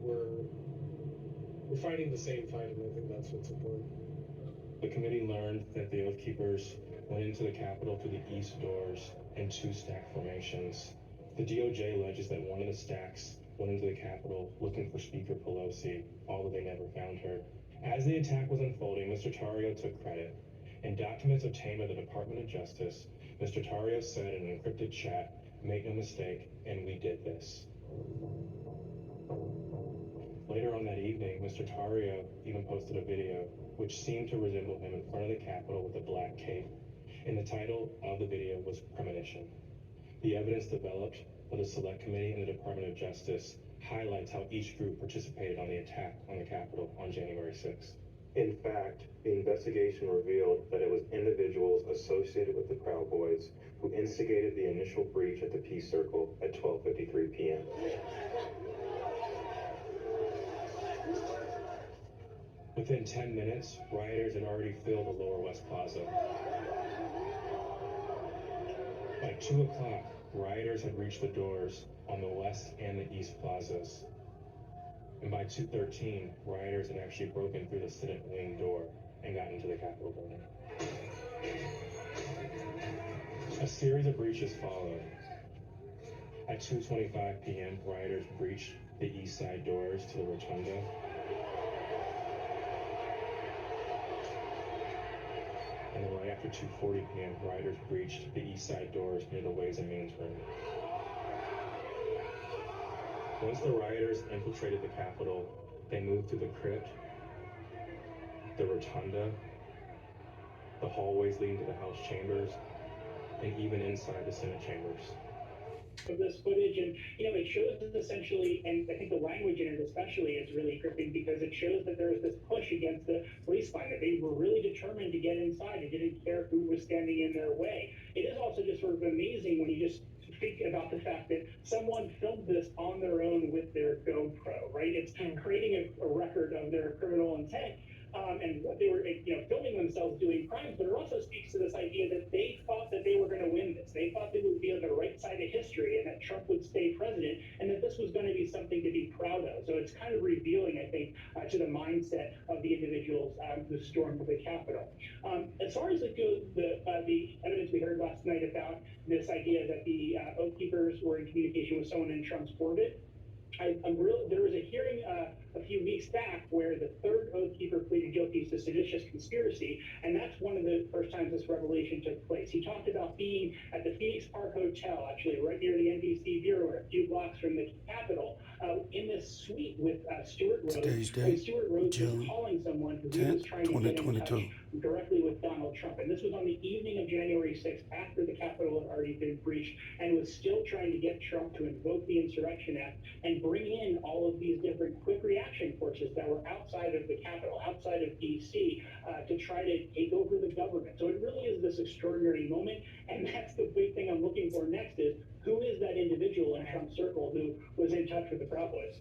we're fighting the same fight, and I think that's what's important. The committee learned that the Oath Keepers went into the Capitol through the east doors in two stack formations. The DOJ alleges that one of the stacks went into the Capitol looking for Speaker Pelosi, although they never found her. As the attack was unfolding, Mr. Tarrio took credit. In documents obtained by the Department of Justice, Mr. Tarrio said in an encrypted chat, "Make no mistake, and we did this." Later on that evening, Mr. Tarrio even posted a video which seemed to resemble him in front of the Capitol with a black cape, and the title of the video was Premonition. The evidence developed by the Select Committee and the Department of Justice highlights how each group participated on the attack on the Capitol on January 6th. In fact, the investigation revealed that it was individuals associated with the Proud Boys who instigated the initial breach at the Peace Circle at 12:53 p.m. Within 10 minutes, rioters had already filled the Lower West Plaza. By 2 o'clock, rioters had reached the doors on the west and the east plazas. And by 2:13, rioters had actually broken through the Senate wing door and gotten into the Capitol building. A series of breaches followed. At 2:25 p.m., rioters breached the east side doors to the Rotunda. And then right after 2:40 p.m., rioters breached the east side doors near the Ways and Means room. Once the rioters infiltrated the Capitol, they moved through the crypt, the Rotunda, the hallways leading to the House chambers, and even inside the Senate chambers. Of this footage, and it shows essentially, and I think the language in it especially is really gripping because it shows that there was this push against the police line, that they were really determined to get inside and didn't care who was standing in their way. It is also just sort of amazing when you just think about the fact that someone filmed this on their own with their GoPro, right? It's creating a record of their criminal intent. And what they were, filming themselves doing crimes, but it also speaks to this idea that they thought that they were going to win this. They thought they would be on the right side of history and that Trump would stay president and that this was going to be something to be proud of. So it's kind of revealing, I think, to the mindset of the individuals who stormed the Capitol. As far as the evidence we heard last night about this idea that the Oath Keepers were in communication with someone in Trump's orbit, there was a hearing a few weeks back where the third Oath Keeper pleaded guilty to seditious conspiracy, and that's one of the first times this revelation took place. He talked about being at the Phoenix Park Hotel, actually right near the NBC Bureau, a few blocks from the Capitol, in this suite with Stuart Rhodes. Today's date, Stuart Rhodes June was calling someone who 10th, was trying to get in touch directly with Donald Trump. And this was on the evening of January 6th, after the Capitol had already been breached, and was still trying to get Trump to invoke the Insurecction Act and bring in all of these different quick reaction forces that were outside of the Capitol, outside of D.C., to try to take over the government. So it really is this extraordinary moment, and that's the big thing I'm looking for next is, who is that individual in Trump's circle who was in touch with the Proud Boys?